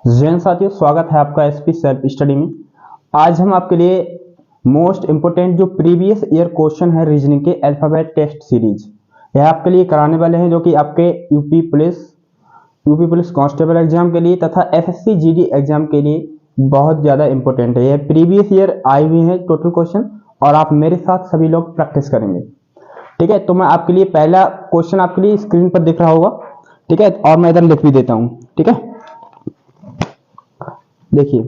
जैन साथियों, स्वागत है आपका एसपी सेल्फ स्टडी में। आज हम आपके लिए मोस्ट इंपोर्टेंट जो प्रीवियस ईयर क्वेश्चन है रीजनिंग के अल्फाबेट टेस्ट सीरीज यह आपके लिए कराने वाले हैं, जो कि आपके यूपी पुलिस कांस्टेबल एग्जाम के लिए तथा एसएससी जीडी एग्जाम के लिए बहुत ज़्यादा इंपॉर्टेंट है। यह प्रीवियस ईयर आई हुई है टोटल क्वेश्चन, और आप मेरे साथ सभी लोग प्रैक्टिस करेंगे। ठीक है, तो मैं आपके लिए पहला क्वेश्चन आपके लिए स्क्रीन पर दिख रहा होगा। ठीक है, और मैं इधर लिख भी देता हूँ। ठीक है, देखिए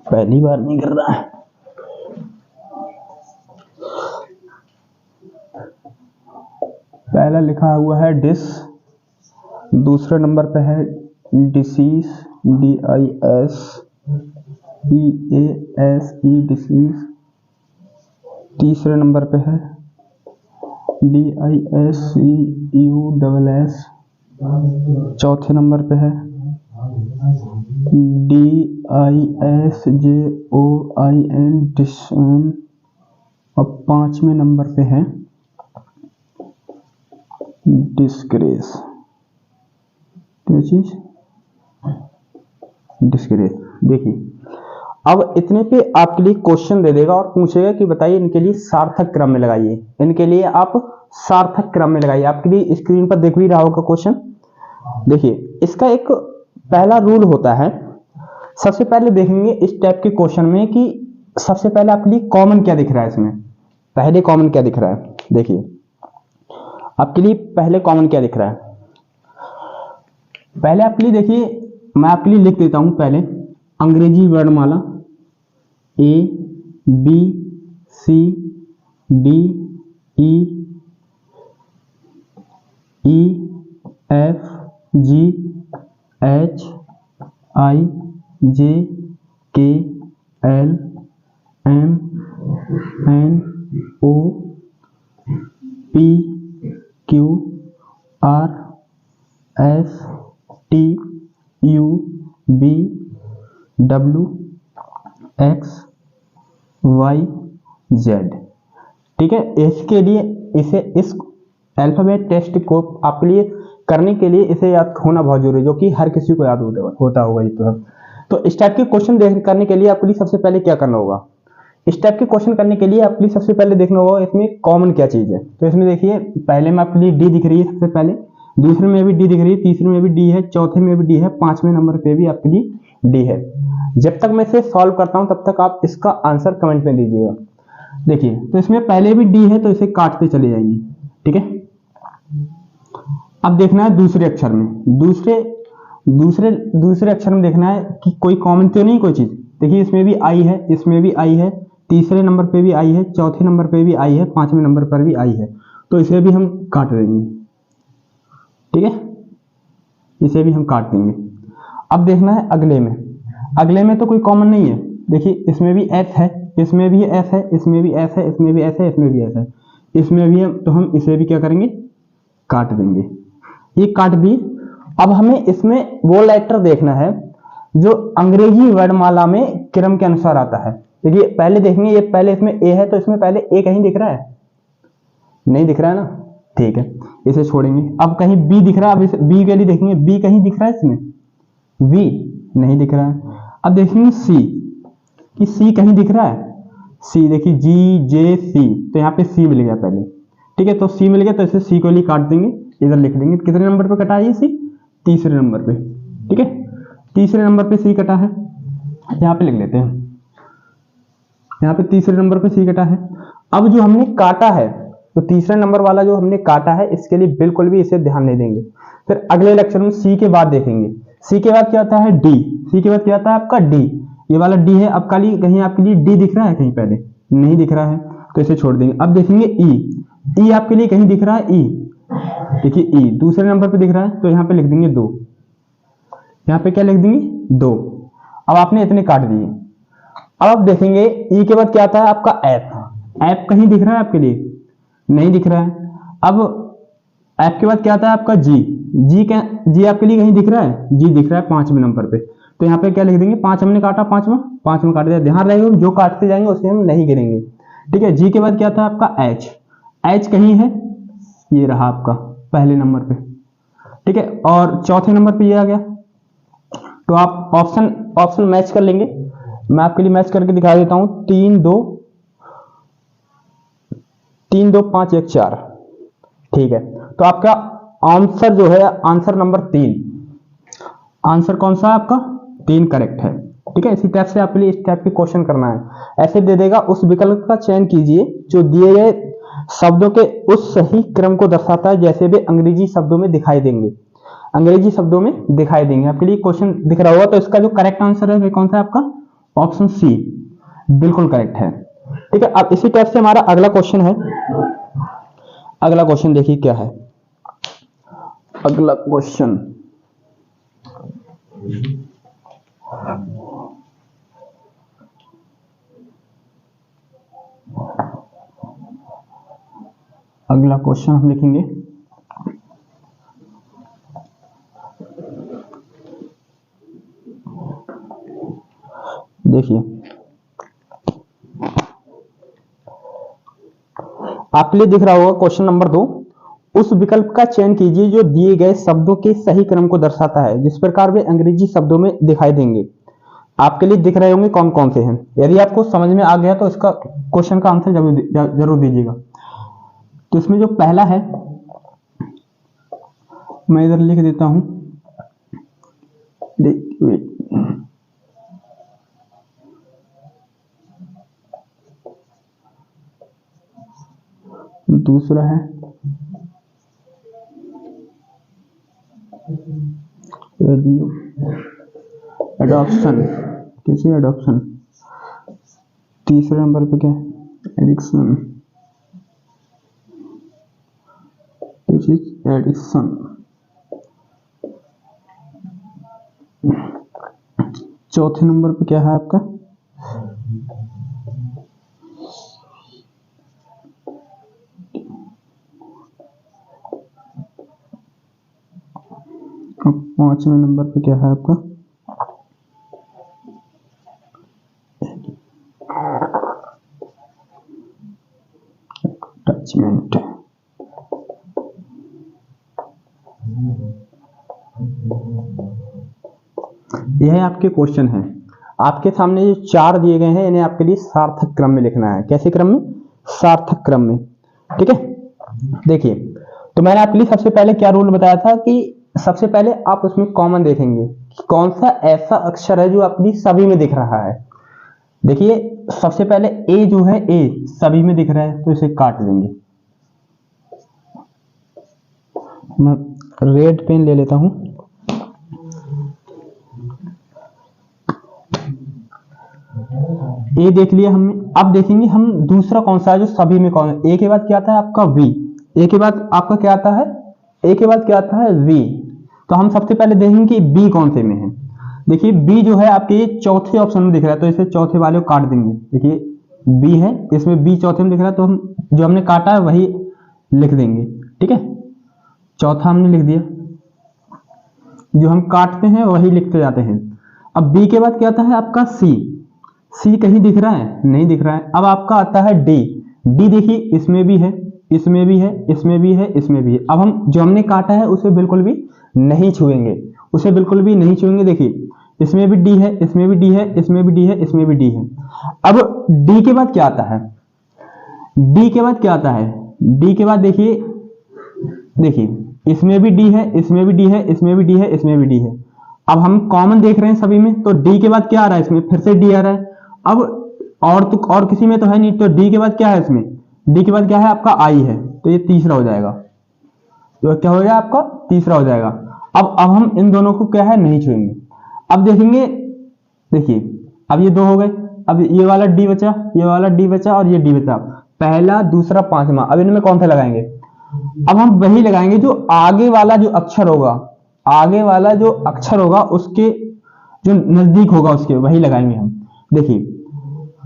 पहली बार नहीं कर रहा है। पहला लिखा हुआ है डिस, दूसरे नंबर पे है डिसीज, DISEASE डिसीज, तीसरे नंबर पे है DISCUSS, चौथे नंबर पे है DISJOIN डिशन, और पांचवें नंबर पे है डिस्ग्रेस। क्या चीज? डिस्ग्रेस। देखिए, अब इतने पे आपके लिए क्वेश्चन दे देगा और पूछेगा कि बताइए इनके लिए सार्थक क्रम में लगाइए। इनके लिए आप सार्थक क्रम में लगाइए। आपके लिए स्क्रीन पर दिख भी रहा होगा क्वेश्चन। देखिए, इसका एक पहला रूल होता है। सबसे पहले देखेंगे इस टाइप के क्वेश्चन में कि सबसे पहले आपके लिए कॉमन क्या दिख रहा है। इसमें पहले कॉमन क्या दिख रहा है? देखिए, आपके लिए पहले कॉमन क्या दिख रहा है। पहले आपके लिए देखिए, मैं आपके लिए लिख देता हूं पहले अंग्रेजी वर्णमाला ABCDEFGHIJKLMNOPQRSTUV ठीक है, इसके लिए इस अल्फाबेट टेस्ट को आपके लिए करने के लिए इसे याद होना बहुत जरूरी है, जो कि हर किसी को याद होता होगा। तो इस टाइप के क्वेश्चन करने के लिए आपके लिए सबसे पहले क्या करना होगा? इस टाइप के क्वेश्चन करने के लिए आपके लिए सबसे पहले देखना होगा इसमें कॉमन क्या चीज है। तो इसमें देखिए, पहले में आपके लिए डी दिख रही है सबसे पहले, दूसरे में भी डी दिख रही है, तीसरे में भी डी है, चौथे में भी डी है, पांचवें नंबर पे भी आपके लिए डी है। जब तक मैं इसे सॉल्व करता हूं तब तक आप इसका आंसर कमेंट में दीजिएगा। देखिए, तो इसमें पहले भी डी है तो इसे काटते चले जाएंगे। ठीक है, अब देखना है दूसरे अक्षर में, दूसरे अक्षर में देखना है कि कोई कॉमन तो नहीं कोई चीज। देखिए, इसमें भी आई है, इसमें भी आई है, तीसरे नंबर पे भी आई है, चौथे नंबर पे भी आई है, पांचवें नंबर पर भी आई है, तो इसे भी हम काट देंगे। ठीक है, इसे भी हम काट देंगे। अब देखना है अगले में तो कोई कॉमन नहीं है। देखिए, इसमें भी एस है, इसमें भी एस है, इसमें भी एस है, इसमें भी एस है, इसमें भी एस है, इसमें भी है, तो हम इसे भी क्या करेंगे? काट देंगे। ये काट दी। अब हमें इसमें वो लेटर देखना है जो अंग्रेजी वर्णमाला में क्रम के अनुसार आता है। देखिए, पहले देखेंगे, ये पहले इसमें ए है तो इसमें पहले ए कहीं दिख रहा है? नहीं दिख रहा है ना। ठीक है, इसे छोड़ेंगे। अब कहीं बी दिख रहा है, अब इसे बी के लिए देखेंगे, बी कहीं दिख रहा है? इसमें वी नहीं दिख रहा है। अब देखेंगे सी, कि सी कहीं दिख रहा है? सी देखिए, GJC, तो यहाँ पे सी मिल गया पहले। ठीक है, तो सी मिल गया तो इसे सी को लिए काट देंगे, इधर लिख देंगे। कितने नंबर पे कटा है सी? तीसरे नंबर पे। ठीक है, तीसरे नंबर पे सी कटा है, यहाँ पे लिख लेते हैं, यहाँ पे तीसरे नंबर पे सी कटा है। अब जो हमने काटा है, तो तीसरे नंबर वाला जो हमने काटा है, इसके लिए बिल्कुल भी इसे ध्यान नहीं देंगे। फिर अगले लेक्चर में सी के बाद देखेंगे। सी के बाद क्या आता है? डी। सी के बाद क्या आता है आपका? डी। ये वाला डी है। अब कहीं आपके लिए डी दिख रहा है? कहीं पहले नहीं दिख रहा है, तो इसे छोड़ देंगे। अब देखेंगे ई आपके लिए कहीं दिख रहा है? ई देखिए, ई दूसरे नंबर पे दिख रहा है, तो यहाँ पे लिख देंगे 2। यहाँ पे क्या लिख देंगे? 2। अब आपने इतने काट दिए। अब आप देखेंगे ई के बाद क्या आता है आपका? एफ कहीं दिख रहा है आपके लिए? नहीं दिख रहा है। अब एफ के बाद क्या आता है आपका? जी आपके लिए कहीं दिख रहा है? जी दिख रहा है पांचवें नंबर पे, तो यहाँ पे क्या लिख देंगे? 5 हमने काटा, पांचवा काट दिया। ध्यान रहेगा, जो काटते जाएंगे उसे हम नहीं गिरेंगे। ठीक है, जी के बाद क्या था आपका? एच कहीं है? ये रहा आपका पहले नंबर पे। ठीक है, और चौथे नंबर पे ये आ गया, तो आप ऑप्शन ऑप्शन मैच कर लेंगे। मैं आपके लिए मैच करके दिखा देता हूं। 3 2 3 2 5 1 4। ठीक है, तो आपका आंसर जो है आंसर नंबर 3, आंसर कौन सा है आपका 3 करेक्ट है। ठीक है, इसी टाइप से आपके लिए इस टाइप के क्वेश्चन करना है। ऐसे दे देगा, उस विकल्प का चयन कीजिए जो दिए गए शब्दों के उस सही क्रम को दर्शाता है जैसे वे अंग्रेजी शब्दों में दिखाई देंगे। अंग्रेजी शब्दों में दिखाई देंगे। आपके लिए क्वेश्चन दिख रहा होगा, तो इसका जो करेक्ट आंसर है वो कौन सा है आपका ऑप्शन सी, बिल्कुल करेक्ट है। ठीक है, अब इसी टाइप से हमारा अगला क्वेश्चन है। अगला क्वेश्चन देखिए क्या है। अगला क्वेश्चन हम लिखेंगे देखिए, आपके लिए दिख रहा होगा क्वेश्चन नंबर 2। उस विकल्प का चयन कीजिए जो दिए गए शब्दों के सही क्रम को दर्शाता है जिस प्रकार वे अंग्रेजी शब्दों में दिखाई देंगे। आपके लिए दिख रहे होंगे कौन कौन से हैं। यदि आपको समझ में आ गया तो इसका क्वेश्चन का आंसर जरूर दीजिएगा। तो इसमें जो पहला है मैं इधर लिख देता हूं। दूसरा है रेडियो एडॉप्शन, किसी एडॉप्शन। तीसरे नंबर पे क्या है एडिक्शन, एडिक्शन। चौथे नंबर पे क्या है आपका पांचवें नंबर पे क्या है आपका अटैचमेंट। यह आपके क्वेश्चन है। आपके सामने जो 4 दिए गए हैं इन्हें आपके लिए सार्थक क्रम में लिखना है। कैसे क्रम में? सार्थक क्रम में। ठीक है, देखिए तो मैंने आपके लिए सबसे पहले क्या रूल बताया था कि सबसे पहले आप उसमें कॉमन देखेंगे कि कौन सा ऐसा अक्षर है जो अपनी सभी में दिख रहा है। देखिए सबसे पहले ए जो है, ए सभी में दिख रहा है तो इसे काट देंगे। मैं रेड पेन ले लेता हूं। ए देख लिया हमने। अब देखेंगे हम दूसरा कौन सा है जो सभी में कौन है। ए के बाद क्या आता है आपका वी। ए के बाद आपका क्या आता है, ए के बाद क्या आता है वी। तो हम सबसे पहले देखेंगे कि बी कौन से में है। देखिए बी जो है आपके ये चौथे ऑप्शन में दिख रहा है तो इसे चौथे वाले को काट देंगे। देखिए बी है, इसमें बी चौथे में दिख रहा है तो हम जो हमने काटा है वही लिख देंगे। ठीक है, चौथा हमने लिख दिया, जो हम काटते हैं वही लिखते जाते हैं। अब बी के बाद क्या आता है आपका सी। सी कहीं दिख रहा है? नहीं दिख रहा है। अब आपका आता है डी। डी देखिए इसमें भी है, इसमें भी है, इसमें भी है, इसमें भी है। अब हम जो हमने काटा है उसे बिल्कुल भी नहीं छुएंगे, उसे बिल्कुल भी नहीं छुएंगे। देखिए इसमें भी डी है, इसमें भी डी है, इसमें भी डी है, इसमें भी डी है। अब डी के बाद क्या आता है, डी के बाद क्या आता है, डी के बाद देखिए इसमें भी डी है, इसमें भी डी है, इसमें भी डी है, इसमें भी डी है। अब हम कॉमन देख रहे हैं सभी में तो डी के बाद क्या आ रहा है, इसमें फिर से डी आ रहा है। अब और किसी में तो है नहीं, तो डी के बाद क्या है, इसमें डी के बाद क्या है आपका आई है, तो ये तीसरा हो जाएगा। तो क्या हो जाएगा आपका तीसरा हो जाएगा। अब हम इन दोनों को क्या है नहीं छुएंगे। अब देखेंगे, देखिए अब ये 2 हो गए। अब ये वाला डी बचा, ये वाला डी बचा और ये डी बचा। पहला दूसरा पांचवा, अब इनमें कौन सा लगाएंगे? अब हम वही लगाएंगे जो आगे वाला जो अक्षर होगा, आगे वाला जो अक्षर होगा उसके जो नजदीक होगा उसके वही लगाएंगे हम। देखिए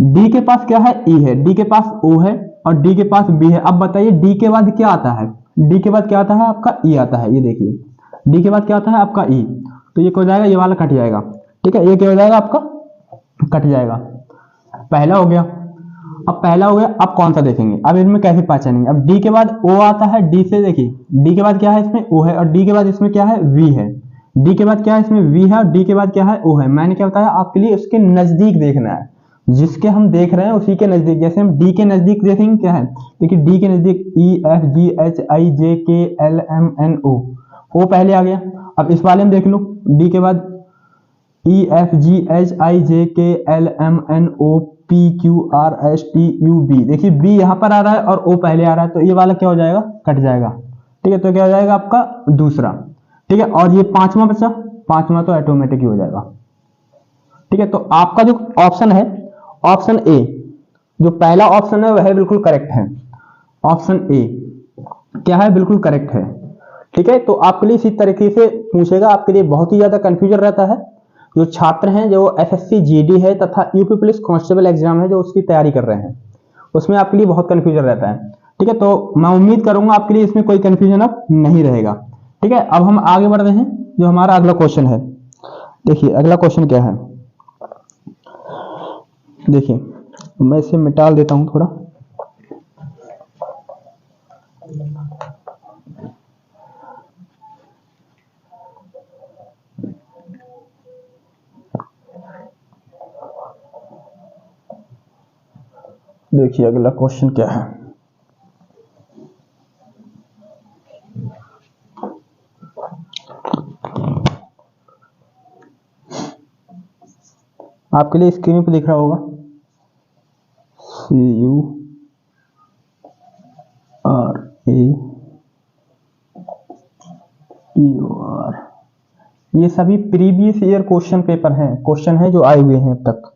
डी के पास क्या है, ई है, डी के पास ओ है और डी के पास बी है। अब बताइए डी के बाद क्या आता है, डी के बाद क्या आता है आपका ई आता है। ये देखिए डी के बाद क्या आता है आपका ई, तो ये क्या हो जाएगा, ये वाला कट जाएगा। ठीक है, ये क्या हो जाएगा आपका कट जाएगा। पहला हो गया। अब पहला हो गया, अब कौन सा देखेंगे, अब इनमें कैसे पहचानेंगे। अब डी के बाद ओ आता है, डी से देखिए डी के बाद क्या है इसमें ओ है और डी के बाद इसमें क्या है वी है। डी के बाद क्या है इसमें वी है और डी के बाद क्या है ओ है। मैंने क्या बताया आपके लिए उसके नजदीक देखना है, जिसके हम देख रहे हैं उसी के नजदीक। जैसे हम डी के नजदीक देखेंगे क्या है, देखिए डी के नजदीक E F G H I J K L M N ओ पहले आ गया। अब इस वाले में देख लो डी के बाद E F G H I J K L M N O P Q R S T U B, देखिए बी यहाँ पर आ रहा है और ओ पहले आ रहा है, तो ये वाला क्या हो जाएगा, कट जाएगा। ठीक है, तो क्या हो जाएगा आपका दूसरा। ठीक है, और ये पांचवा बचा, पांचवा तो ऑटोमेटिक ही हो जाएगा। ठीक है, तो आपका जो ऑप्शन है ऑप्शन ए, जो पहला ऑप्शन है वह बिल्कुल करेक्ट है। ऑप्शन ए क्या है, बिल्कुल करेक्ट है। ठीक है, तो आपके लिए इसी तरीके से पूछेगा, आपके लिए बहुत ही ज्यादा कंफ्यूजन रहता है। जो छात्र हैं जो एसएससी जीडी है तथा यूपी पुलिस कांस्टेबल एग्जाम है जो उसकी तैयारी कर रहे हैं, उसमें आपके लिए बहुत कंफ्यूजन रहता है। ठीक है, तो मैं उम्मीद करूंगा आपके लिए इसमें कोई कंफ्यूजन अब नहीं रहेगा। ठीक है, अब हम आगे बढ़ रहे हैं, जो हमारा अगला क्वेश्चन है। देखिए अगला क्वेश्चन क्या है, देखिए मैं इसे मिटा देता हूं थोड़ा। देखिए अगला क्वेश्चन क्या है, आपके लिए स्क्रीन पे दिख रहा होगा CURATOR, ये सभी प्रीवियस ईयर क्वेश्चन पेपर हैं, क्वेश्चन है जो आए हुए हैं अब तक।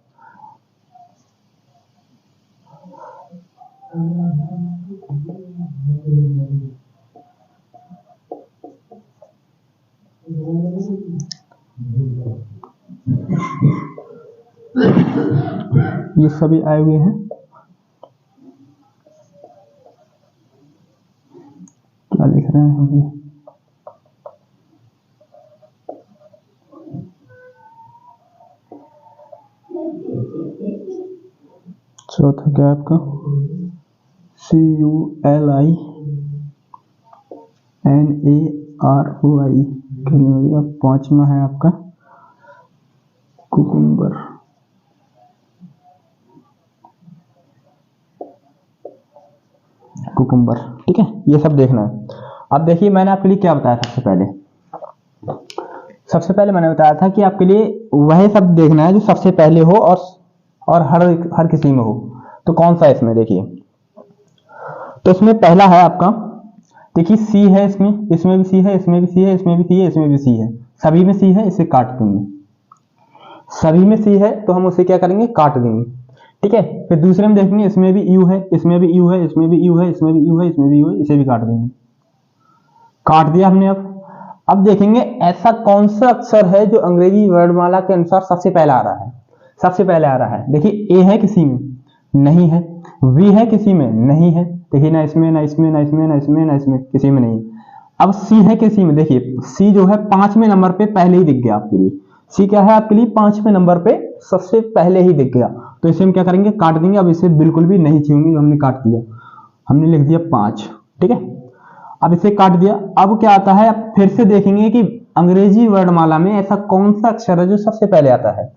ये सभी आए हुए हैं, क्या लिख रहे हैं हम ये, चौथा क्या है आपका CULINAROI, पांचवा है आपका कुकुम्बर। कुकुम्बर, ठीक है, ये सब देखना है। अब देखिए मैंने आपके लिए क्या बताया था सबसे पहले मैंने बताया था कि आपके लिए वह सब देखना है जो सबसे पहले हो और हर किसी में हो। तो कौन सा है इसमें, देखिए तो इसमें पहला है आपका, देखिए सी है, इसमें भी सी है, इसमें भी सी है, इसमें भी सी है, इसमें भी सी है, सभी में सी है, इसे काट देंगे। सभी में सी है तो हम उसे क्या करेंगे, काट देंगे। ठीक है, फिर दूसरे में देखेंगे इसमें भी यू है, इसमें भी यू है, इसमें भी यू है, इसमें भी यू है, इसमें भी यू है, इसे भी काट देंगे। काट दिया हमने। अब देखेंगे ऐसा कौन सा अक्षर है जो अंग्रेजी वर्णमाला के अनुसार सबसे पहले आ रहा है। सबसे पहले आ रहा है, देखिए ए है किसी में नहीं है, वी है किसी में नहीं है, देखिए ना इसमें ना इसमें ना इसमें ना इसमें ना इसमें, किसी में नहीं। अब सी है किसी में, देखिए सी जो है 5वें नंबर पे पहले ही दिख गया आपके लिए। सी क्या है आपके लिए 5वें नंबर पे सबसे पहले ही दिख गया, तो इसे हम क्या करेंगे, काट देंगे। अब इसे बिल्कुल भी नहीं छूएंगे, हमने काट दिया, हमने लिख दिया 5। ठीक है, अब इसे काट दिया। अब क्या आता है, अब फिर से देखेंगे कि अंग्रेजी वर्णमाला में ऐसा कौन सा अक्षर है जो सबसे पहले आता है।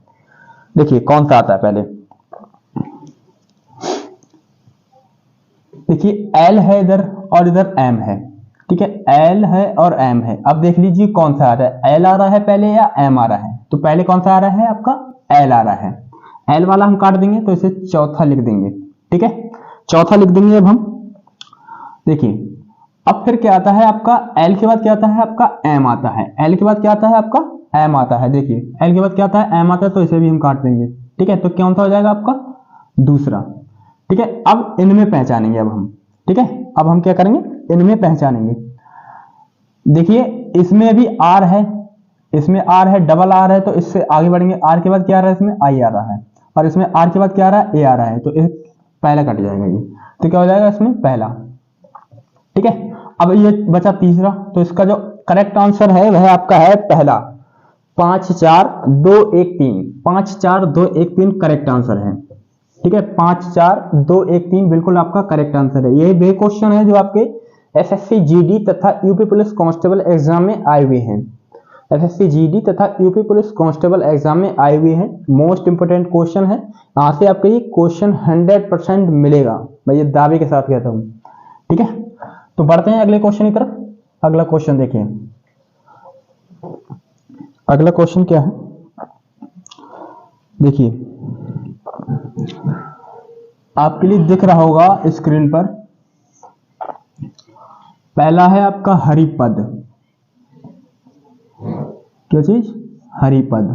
देखिए कौन सा आता है पहले, देखिए एल है इधर और इधर एम है। ठीक है, एल है और एम है। अब देख लीजिए कौन सा आ रहा है, एल आ रहा है पहले या एम आ रहा है। तो पहले कौन सा आ रहा है आपका, एल आ रहा है। एल वाला हम काट देंगे तो इसे चौथा लिख देंगे। ठीक है, चौथा लिख देंगे। अब हम देखिए अब फिर क्या आता है आपका, एल के बाद क्या आता है आपका, एम आता है। एल के बाद क्या आता है आपका, एम आता है। देखिए एल के बाद क्या आता है, एम आता है, तो इसे भी हम काट देंगे। ठीक है, तो कौन सा हो जाएगा आपका, दूसरा। ठीक है, अब इनमें पहचानेंगे अब हम। ठीक है, अब हम क्या करेंगे, इनमें पहचानेंगे। देखिए इसमें भी आर है, इसमें आर है, डबल आर है, तो इससे आगे बढ़ेंगे। आर के बाद क्या आ रहा है, इसमें आई आ रहा है, और इसमें आर के बाद क्या आ रहा है, ए आ रहा है, तो पहला कट जाएगा ये, तो क्या हो जाएगा इसमें पहला। ठीक है, अब ये बचा तीसरा, तो इसका जो करेक्ट आंसर है वह आपका है पहला, 5 4 2 1 3। 5 4 2 1 3 करेक्ट आंसर है। ठीक है, 5 4 2 1 3 बिल्कुल आपका करेक्ट आंसर है। ये वे क्वेश्चन है जो आपके एसएससी जीडी तथा यूपी पुलिस कांस्टेबल एग्जाम में आए हुए हैं। एसएससी जीडी तथा यूपी पुलिस कांस्टेबल एग्जाम में आए हुए हैं। मोस्ट इंपोर्टेंट क्वेश्चन है, यहाँ से आपको ये क्वेश्चन 100% मिलेगा, मैं ये दावे के साथ कहता हूँ। ठीक है, तो बढ़ते हैं अगले क्वेश्चन की तरफ। अगला क्वेश्चन देखिए, अगला क्वेश्चन क्या है, देखिए आपके लिए दिख रहा होगा स्क्रीन पर। पहला है आपका हरिपद, क्या चीज, हरिपद।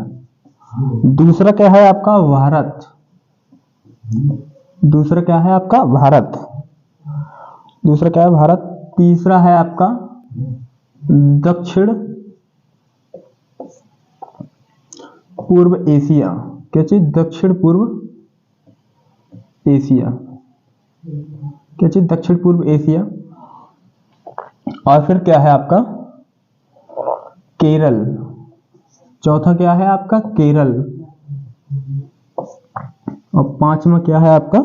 दूसरा क्या है आपका भारत, दूसरा क्या है आपका भारत, दूसरा क्या है भारत। तीसरा है आपका दक्षिण पूर्व एशिया, क्या चीज, दक्षिण पूर्व एशिया, क्या चीज, दक्षिण पूर्व एशिया। और फिर क्या है आपका केरल, चौथा क्या है आपका केरल, और पांचवा क्या है आपका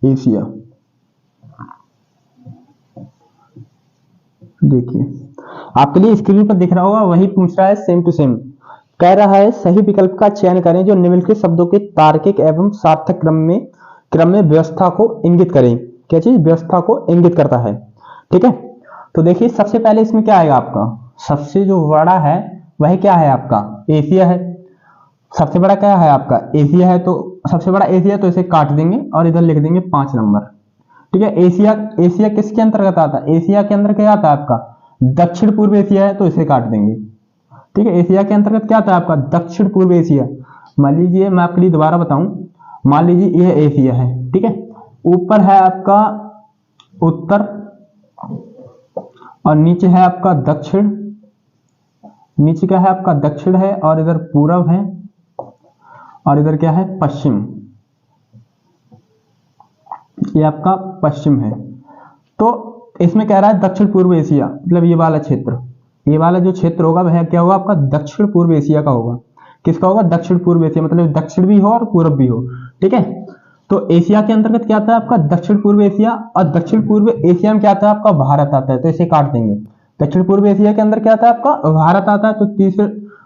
एशिया। देखिए आपके लिए स्क्रीन पर दिख रहा होगा, वही पूछ रहा है सेम टू सेम। कह रहा है सही विकल्प का चयन करें जो निम्नलिखित शब्दों के तार्किक एवं सार्थक क्रम में व्यवस्था को इंगित करें। क्या चीज, व्यवस्था को इंगित करता है। ठीक है, तो देखिए सबसे पहले इसमें क्या आएगा आपका, सबसे जो बड़ा है वह क्या है आपका एशिया है। सबसे बड़ा क्या है आपका एशिया है, तो सबसे बड़ा एशिया, तो इसे काट देंगे और इधर लिख देंगे 5 नंबर। ठीक है, एशिया, एशिया किसके अंतर्गत आता है, एशिया के अंदर क्या आता है आपका दक्षिण पूर्व एशिया है, तो इसे काट देंगे। ठीक है, एशिया के अंतर्गत क्या आता है आपका दक्षिण पूर्व एशिया। मान लीजिए मैं आपके लिए दोबारा बताऊं, मान लीजिए यह एशिया है। ठीक है, ऊपर है आपका उत्तर और नीचे है आपका दक्षिण, नीचे क्या है आपका दक्षिण है और इधर पूरब है और इधर क्या है पश्चिम, ये आपका पश्चिम है। तो इसमें कह रहा है दक्षिण पूर्व एशिया, मतलब ये वाला क्षेत्र, ये वाला जो क्षेत्र होगा वह क्या होगा आपका दक्षिण पूर्व एशिया का होगा। किसका होगा, दक्षिण पूर्व एशिया, मतलब दक्षिण भी हो और पूर्व भी हो। ठीक है, तो एशिया के अंतर्गत क्या आता है आपका दक्षिण पूर्व एशिया, और दक्षिण पूर्व एशिया में क्या आता है आपका भारत आता है, तो इसे काट देंगे। दक्षिण पूर्व एशिया के अंदर क्या आता है आपका भारत आता है, तो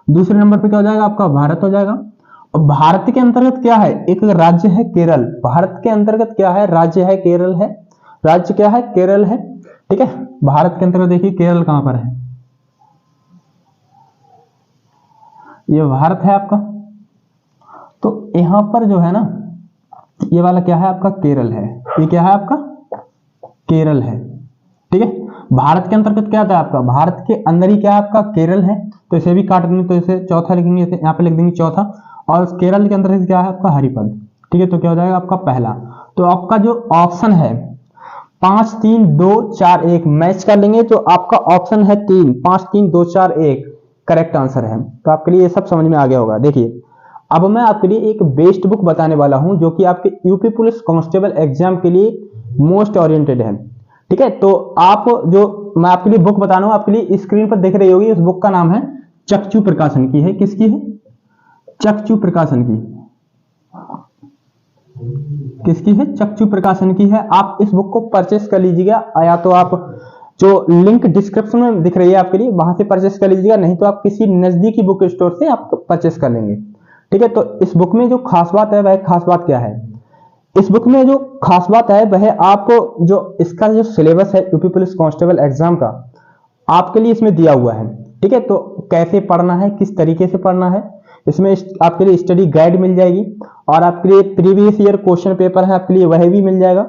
दूसरे नंबर पे क्या हो जाएगा आपका भारत हो जाएगा। और भारत के अंतर्गत क्या है, एक राज्य है केरल, भारत के अंतर्गत क्या है राज्य है केरल है, राज्य क्या है केरल है। ठीक है, भारत के अंतर्गत देखिए केरल कहां पर है, ये भारत है आपका। तो यहां पर जो है ना, ये वाला क्या है आपका केरल है, ये क्या है आपका केरल है। ठीक है, भारत के अंतर्गत क्या आता है आपका, भारत के अंदर ही क्या है आपका केरल है, तो इसे भी काट देंगे, तो इसे चौथा लिखेंगे, यहाँ पे लिख देंगे चौथा। और केरल के अंतर्गत क्या है आपका हरिपद। ठीक है, तो क्या हो जाएगा आपका पहला। तो आपका जो ऑप्शन है 5 3 2 4 1 मैच कर लेंगे, तो आपका ऑप्शन है 3, 5 3 2 4 1 करेक्ट आंसर है। तो आपके लिए ये सब समझ में आ गया होगा। देखिए अब मैं आपके लिए एक बेस्ट बुक बताने वाला हूं जो कि आपके यूपी पुलिस कांस्टेबल एग्जाम के लिए मोस्ट ओरिएंटेड है। ठीक है, तो आप जो मैं आपके लिए बुक बता रहा हूं, आपके लिए स्क्रीन पर दिख रही होगी, उस बुक का नाम है चक्षु प्रकाशन की है। किसकी है, चक्षु प्रकाशन की, किसकी है, चक्षु प्रकाशन की है। आप इस बुक को परचेस कर लीजिएगा, या तो आप जो लिंक डिस्क्रिप्शन में दिख रही है आपके लिए वहां से परचेस कर लीजिएगा, नहीं तो आप किसी नजदीकी बुक स्टोर से आप परचेस कर लेंगे। ठीक है, तो इस बुक में जो खास बात है वह खास बात क्या है, इस बुक में जो खास बात है वह आपको जो इसका जो सिलेबस है यूपी पुलिस कांस्टेबल एग्जाम का आपके लिए इसमें दिया हुआ है। ठीक है, तो कैसे पढ़ना है, किस तरीके से पढ़ना है, इसमें आपके लिए स्टडी गाइड मिल जाएगी, और आपके लिए प्रीवियस ईयर क्वेश्चन पेपर है आपके लिए वह भी मिल जाएगा।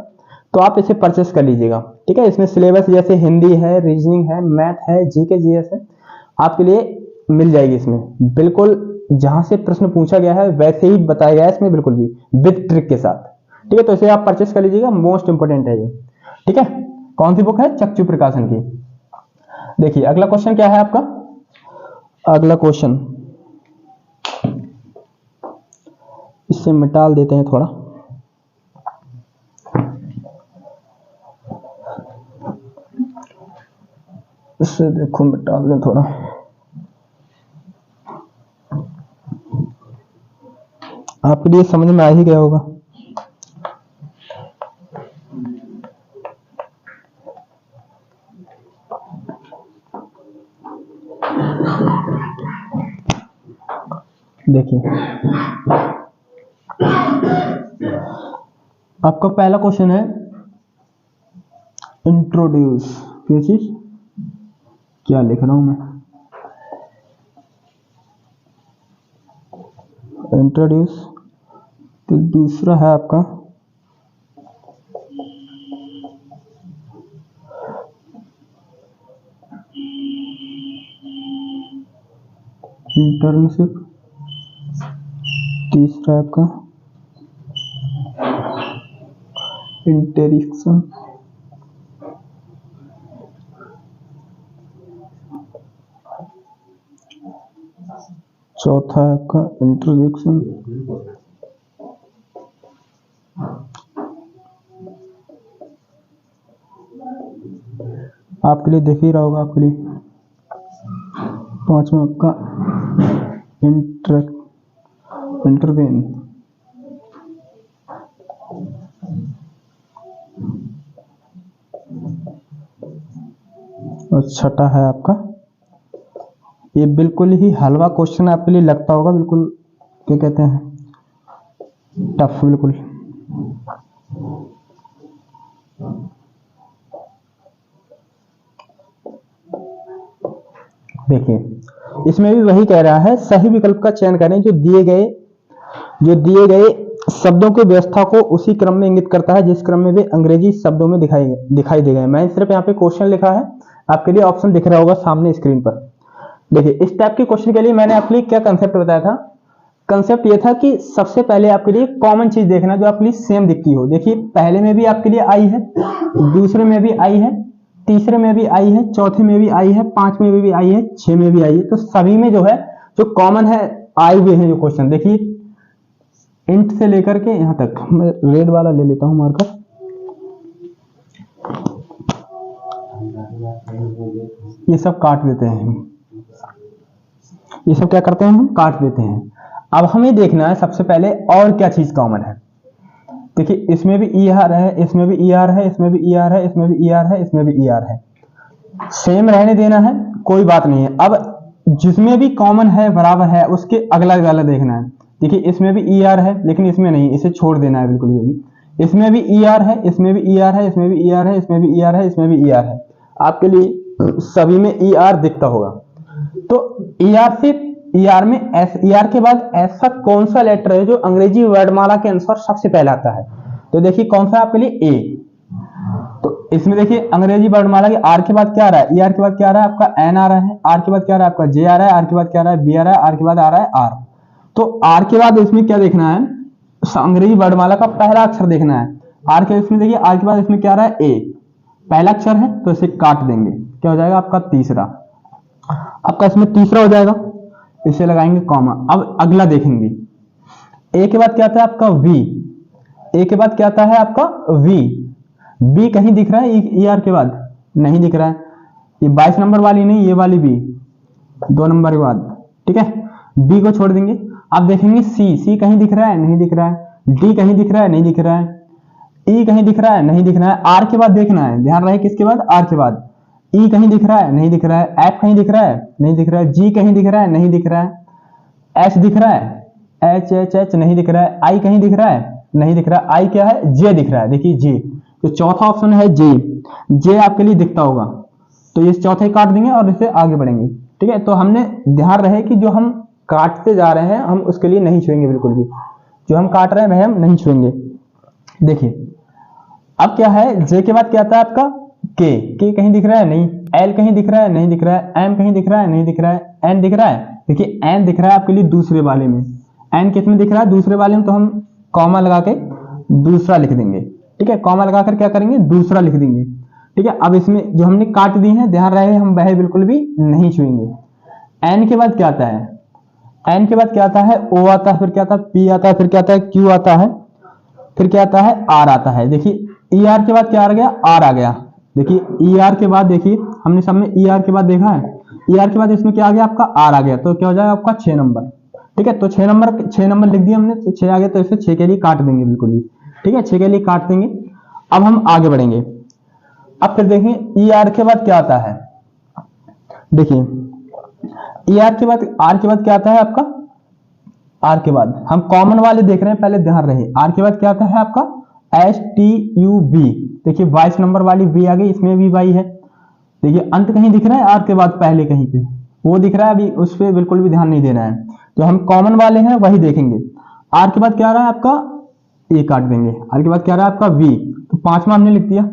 तो आप इसे परचेस कर लीजिएगा। ठीक है, इसमें सिलेबस जैसे हिंदी है, रीजनिंग है, मैथ है, जीके जीएस है, आपके लिए मिल जाएगी। इसमें बिल्कुल जहां से प्रश्न पूछा गया है वैसे ही बताया गया है इसमें, बिल्कुल भी विद ट्रिक के साथ। ठीक है, तो इसे आप परचेस कर लीजिएगा, मोस्ट इंपोर्टेंट है ये। ठीक है, कौन सी बुक है, चक्षु प्रकाशन की। देखिए अगला क्वेश्चन क्या है आपका, अगला क्वेश्चन इससे मिटाल देते हैं थोड़ा, इससे देखो मिटाल दें थोड़ा, आपके लिए समझ में आ ही गया होगा। देखिए आपका पहला क्वेश्चन है इंट्रोड्यूस, क्या चीज, क्या लिख रहा हूं मैं, इंट्रोड्यूस। तो दूसरा है आपका इंटर्नशिप, तीसरा है आपका इंटेरिक्शन, चौथा है आपका इंट्रोडक्शन, आपके लिए देख ही रहा होगा आपके लिए, पांचवा आपका इंटरवेन, और छठा है आपका, ये बिल्कुल ही हलवा क्वेश्चन आपके लिए लगता होगा, बिल्कुल क्या कहते हैं, टफ बिल्कुल। देखिए इसमें भी वही कह रहा है, सही विकल्प का चयन करें जो दिए गए शब्दों की व्यवस्था को उसी क्रम में इंगित करता है जिस क्रम में वे अंग्रेजी शब्दों में दिखाई दे गए। मैं सिर्फ यहाँ पे क्वेश्चन लिखा है, आपके लिए ऑप्शन दिख रहा होगा सामने स्क्रीन पर। देखिए इस टाइप के क्वेश्चन के लिए मैंने आपके लिए क्या कंसेप्ट बताया था, कंसेप्ट ये था कि सबसे पहले आपके लिए कॉमन चीज देखना जो आपके लिए सेम दिखती हो। देखिए पहले में भी आपके लिए आई है, दूसरे में भी आई है, तीसरे में भी आई है, चौथे में भी आई है, पांचवें में भी आई है, छह में भी आई है। तो सभी में जो है जो कॉमन है आए हुए हैं जो क्वेश्चन। देखिए इंट से लेकर के यहां तक, मैं रेड वाला ले लेता हूं मार्कर, ये सब काट देते हैं, ये सब क्या करते हैं हम काट देते हैं। अब हमें देखना है सबसे पहले और क्या चीज कॉमन है। देखिए इसमें भी ई आर है, इसमें भी ई आर है, इसमें भी ई आर है, इसमें भी ई आर है, इसमें भी ई आर है, सेम रहने देना है, कोई बात नहीं है। अब जिसमें भी कॉमन है बराबर है उसके अगला अगला देखना है। देखिए इसमें भी ई आर है लेकिन इसमें नहीं, इसे छोड़ देना है बिल्कुल भी। इसमें भी ई आर है, इसमें भी ई आर है, इसमें भी ई आर है, इसमें भी ई आर है, इसमें भी ई आर है, आपके लिए सभी में ई आर दिखता होगा। तो ई आर से ई आर में ई आर के बाद ऐसा कौन सा लेटर है जो अंग्रेजी वर्णमाला के अनुसार सबसे पहले आता है। तो देखिए कौन सा आपके लिए ए। तो इसमें देखिए अंग्रेजी वर्णमाला के आर के बाद क्या आ रहा है, ई आर के बाद क्या आ रहा है आपका एन आ रहा है, आर के बाद क्या आ रहा है आपका जे आ रहा है, आर के बाद क्या आ रहा है बी आ रहा है, आर के बाद आ रहा है आर। तो आर के बाद इसमें क्या देखना है, अंग्रेजी वर्णमाला का पहला अक्षर देखना है। आर के इसमें देखिए आर के बाद इसमें क्या आ रहा है ए, पहला अक्षर है तो इसे काट देंगे, क्या हो जाएगा आपका तीसरा, आपका इसमें तीसरा हो जाएगा, इसे लगाएंगे कॉमा। अब अगला देखेंगे, ए के बाद क्या आता है आपका वी, ए के बाद क्या आता है आपका वी, बी कहीं दिख रहा है ई आर के बाद, नहीं दिख रहा है, ये 22 नंबर वाली नहीं, ये वाली बी 2 नंबर के बाद, ठीक है, बी को छोड़ देंगे। अब देखेंगे सी, सी कहीं दिख रहा है, नहीं दिख रहा है, डी कहीं दिख रहा है, नहीं दिख रहा है, ई कहीं दिख रहा है, नहीं दिख रहा है, आर के बाद देखना है, ध्यान रहे किसके बाद, आर के बाद, ई कहीं दिख रहा है, नहीं दिख रहा है, एफ कहीं दिख रहा है, नहीं दिख रहा है, जी कहीं दिख रहा है, नहीं दिख रहा है, एच दिख रहा है, एच एच एच नहीं दिख रहा है, आई कहीं दिख रहा है, नहीं दिख रहा है, आई क्या है जे दिख रहा है, देखिए जे, तो चौथा ऑप्शन है जे, जे आपके लिए दिखता होगा, तो ये चौथा ही काट देंगे और इसे आगे बढ़ेंगे, ठीक है। तो हमने ध्यान रहे कि जो हम काटते जा रहे हैं हम उसके लिए नहीं छुएंगे, बिल्कुल भी जो हम काट रहे हैं वह हम नहीं छुएंगे। देखिए अब क्या है, जे के बाद क्या आता है आपका के कहीं दिख रहा है, नहीं, एल कहीं दिख रहा है, नहीं दिख रहा है, एम कहीं दिख रहा है, नहीं दिख रहा है, एन दिख रहा है, देखिए एन दिख रहा है आपके लिए दूसरे वाले में, एन किस में दिख रहा है दूसरे वाले में, तो हम कॉमा लगा के दूसरा लिख देंगे, ठीक है, कॉमा लगाकर क्या करेंगे दूसरा लिख देंगे, ठीक है। अब इसमें जो हमने काट दी है ध्यान रहे हम वह बिल्कुल भी नहीं छुएंगे। एन के बाद क्या आता है, एन के बाद क्या आता है ओ आता है, फिर क्या आता है पी आता है, फिर क्या आता है क्यू आता है, फिर क्या आता है आर आता है। देखिए ई आर के बाद क्या आ गया, आर आ गया, देखिए ई आर के बाद देखिए हमने सब में ई आर के बाद देखा है, ई आर के बाद इसमें क्या आ गया आपका आर आ गया, तो क्या हो जाएगा आपका 6 नंबर, ठीक है। तो 6 नंबर लिख दिया हमने, तो 6 आ गया, तो इसे 6 के लिए काट देंगे बिल्कुल भी, ठीक है, 6 के लिए काट देंगे। अब हम आगे बढ़ेंगे, अब फिर देखें ई आर के बाद क्या आता है, देखिए ई आर के बाद क्या आता है आपका आर के बाद हम कॉमन वाले देख रहे हैं, पहले ध्यान रहे। आर के बाद क्या आता है आपका STUB। देखिए 22 नंबर वाली बी आ गई, इसमें भी वाई है। देखिए अंत कहीं दिख रहा है आर के बाद, पहले कहीं पे वो दिख रहा है, अभी उस पर बिल्कुल भी ध्यान नहीं देना है। तो हम कॉमन वाले हैं वही देखेंगे। आर के बाद क्या आ रहा है आपका, ए काट देंगे। आर के बाद क्या आ रहा है आपका वी, तो पांचवा हमने लिख दिया।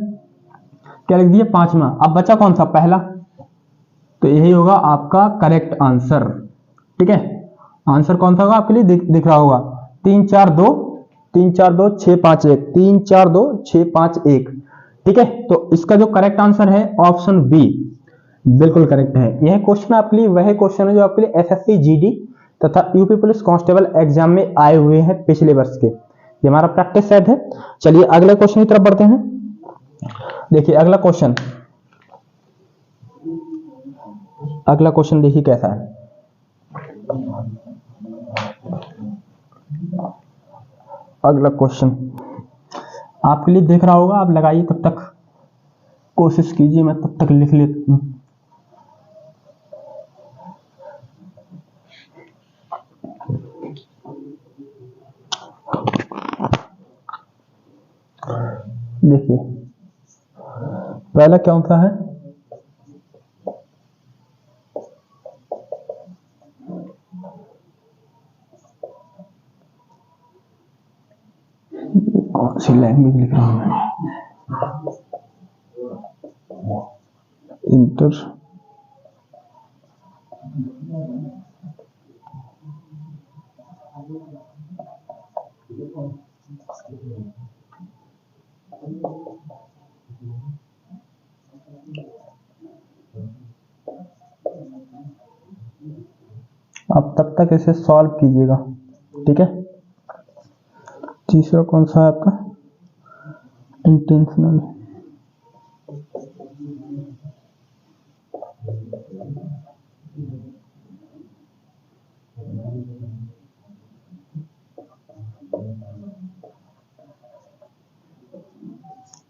क्या लिख दिया, पांचवा। अब बचा कौन सा, पहला। तो यही होगा आपका करेक्ट आंसर। ठीक है, आंसर कौन सा होगा आपके लिए दिख रहा होगा, 3 4 2 3 4 2 6 5 1 3 4 2 6 5 1। ठीक है, तो इसका जो करेक्ट आंसर है ऑप्शन बी बिल्कुल करेक्ट है। यह क्वेश्चन आपके लिए वह क्वेश्चन है जो आपके लिए SSC GD तथा यूपी पुलिस कांस्टेबल एग्जाम में आए हुए हैं पिछले वर्ष के। ये हमारा प्रैक्टिस सेट है। चलिए अगले क्वेश्चन की तरफ बढ़ते हैं। देखिए अगला क्वेश्चन, अगला क्वेश्चन देखिए कैसा है। अगला क्वेश्चन आपके लिए देख रहा होगा, आप लगाइए, तब तक कोशिश कीजिए, मैं तब तक लिख लेता हूं। देखिए पहला कौन सा है, कौन सी लैंग्वेज लिख रहा हूं मैं, इंटर आप तब तक इसे सॉल्व कीजिएगा। ठीक है, तीसरा कौन सा है आपका, इंटेंशनल।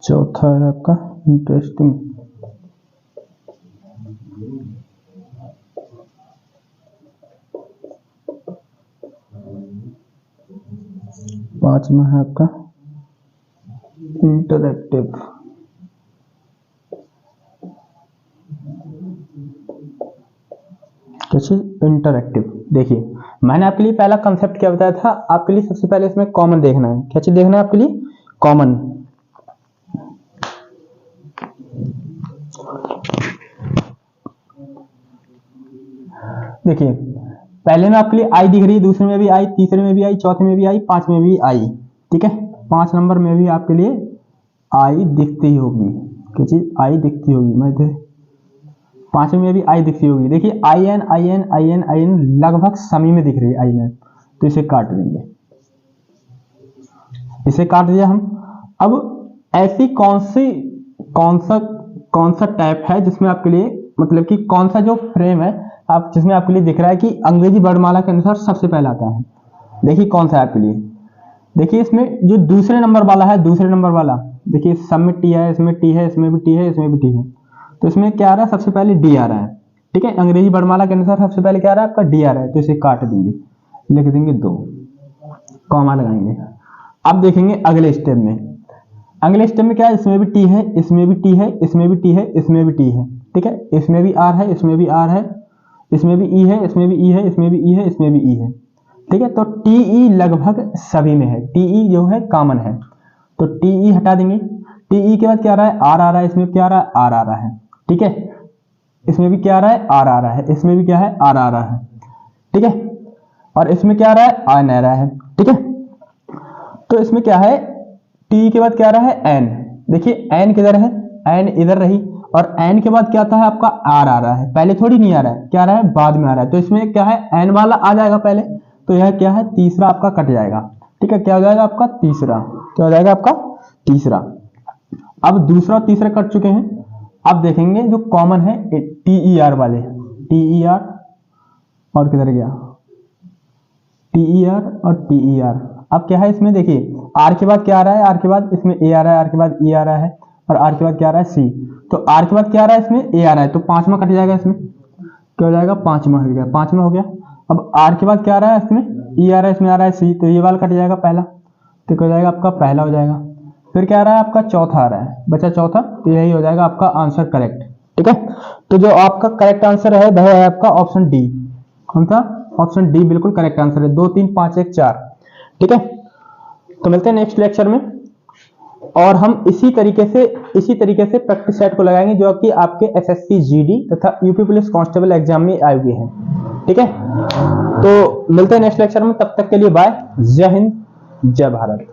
चौथा है आपका इंटरेस्टिंग। पांचवा है आपका इंटरएक्टिव। कैसे इंटरएक्टिव, देखिए मैंने आपके लिए पहला कंसेप्ट क्या बताया था, आपके लिए सबसे पहले इसमें कॉमन देखना है। क्या चीज देखना है आपके लिए, कॉमन। देखिए पहले में आपके लिए आई दिख रही है, दूसरे में भी आई, तीसरे में भी आई, चौथे में भी आई, पांचवें में भी आई। ठीक है, 5 नंबर में भी आपके लिए आई दिखती होगी। क्या चीज, आई दिखती होगी। मैं पांचवें में भी आई दिखती होगी। देखिए I N I N I N I N लगभग समी में दिख रही है आई एन, तो इसे काट देंगे, इसे काट दिया हम। अब ऐसी कौन सा टाइप है जिसमें आपके लिए, मतलब कि कौन सा जो फ्रेम है आप जिसमें आपके लिए दिख रहा है कि अंग्रेजी वर्णमाला के अनुसार सबसे पहले आता है। देखिए कौन सा है आपके लिए, देखिए इसमें जो दूसरे नंबर वाला है, दूसरे नंबर वाला देखिए, सब में टी है, इसमें टी है, इसमें भी टी है, इसमें भी टी है। तो इसमें क्या आ रहा है, सबसे पहले डी आ रहा है। ठीक है, अंग्रेजी वर्णमाला के अनुसार सबसे पहले क्या आ रहा है आपका, डी आ रहा है। तो इसे काट देंगे, लिख देंगे 2, कॉमा लगाएंगे। अब देखेंगे अगले स्टेप में। अगले स्टेप में क्या है, इसमें भी टी है, इसमें भी टी है, इसमें भी टी है, इसमें भी टी है। ठीक है, इसमें भी आर है, इसमें भी आर है, इसमें भी ई है, इसमें भी ई है, इसमें भी ई है, इसमें भी ई है। ठीक है, तो टीई लगभग सभी में है, टीई जो है कॉमन है, तो टीई हटा देंगे। टीई के बाद क्या आ रहा है, आर आ रहा है, इसमें क्या आ रहा है, आर आ रहा है। ठीक है, इसमें भी क्या आ रहा है, आर आ रहा है, इसमें भी क्या है, आर आ रहा है। ठीक है, और इसमें क्या आ रहा है, आन आ रहा है। ठीक है, तो इसमें क्या है, टी के बाद क्या आ रहा है, एन। देखिए एन किधर है, एन इधर रही, और एन के बाद क्या आता है आपका, आर आ रहा है। पहले थोड़ी नहीं आ रहा है, क्या आ रहा है, बाद में आ रहा है। तो इसमें क्या है, एन वाला आ जाएगा पहले, तो यह क्या है, तीसरा आपका कट जाएगा। ठीक है, क्या हो जाएगा आपका, तीसरा। क्या हो जाएगा आपका, तीसरा। अब दूसरा और तीसरा कट चुके हैं। अब देखेंगे जो कॉमन है टी आर वाले, टी आर और किधर गया, टी आर और टी आर। अब क्या है इसमें, देखिए आर के बाद क्या आ रहा है, आर के बाद इसमें ए आ रहा है, आर के बाद ई आ रहा है, और आर के बाद क्या आ रहा है, सी। तो आर के बाद क्या आ रहा है, इसमें ए आ रहा है, तो पांचवा कट जाएगा। इसमें क्या हो जाएगा, पांचवा हो गया, पांचवा हो गया। अब आर के बाद क्या आ रहा है इसमें, ई आ रहा है, इसमें आ रहा है सी, तो ये वाला कट जाएगा पहला, तो हो जाएगा आपका पहला हो जाएगा। फिर क्या आ रहा है आपका चौथा आ रहा है, बचा चौथा, तो यही हो जाएगा आपका आंसर करेक्ट। ठीक है, तो जो आपका करेक्ट आंसर है वह है आपका ऑप्शन डी। कौन सा? ऑप्शन डी बिल्कुल करेक्ट आंसर है। 2 3 5 1 4। ठीक है, तो मिलते हैं नेक्स्ट लेक्चर में, और हम इसी तरीके से प्रैक्टिस सेट को लगाएंगे जो कि आपके एसएससी जीडी तथा यूपी पुलिस कांस्टेबल एग्जाम में आए हुए हैं। ठीक है, तो मिलते हैं नेक्स्ट लेक्चर में, तब तक के लिए बाय, जय हिंद, जय भारत।